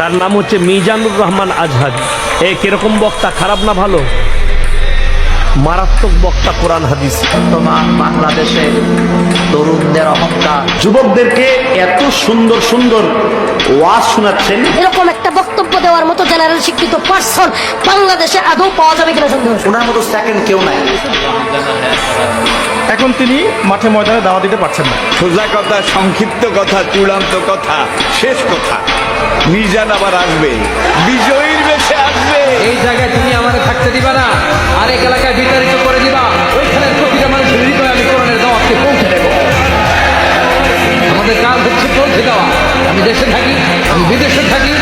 তার নাম হচ্ছে মিজানুর রহমান আজহারি। কিরকম বক্তা, খারাপ না ভালো? মারাত্মক বক্তা, কোরআন হাদিস। বর্তমান বাংলাদেশে তরুণদের অহংকার, যুবকদেরকে এত সুন্দর সুন্দর ওয়াজ শোনাচ্ছেন। এরকম একটা বক্তব্য দেওয়ার মতো জেনারেল শিক্ষিত পার্সন বাংলাদেশে আদৌ পাওয়া যাবে কিনা সন্দেহ। ওনার মতো সেকেন্ড কেউ নাই। এখন তিনি মাঠে ময়দানে দাওয়া দিতে পারছেন না। সোজা কথা, সংক্ষিপ্ত কথা, চূড়ান্ত কথা, শেষ কথা, মিজান আবার আসবে, বিজয়ীর বেশে আসবে। এই জায়গায় তুমি আমাদের থাকতে দিবা না, আরেক এলাকায় বিতাড়িত করে দিবা। ওইখানের প্রতিটা মানুষের হৃদয়ে আমি কোরআনের দাওয়াতকে পৌঁছে দেব। আমাদের কাজ হচ্ছে পৌঁছে দেওয়া। আমি দেশে থাকি, আমি বিদেশে থাকি,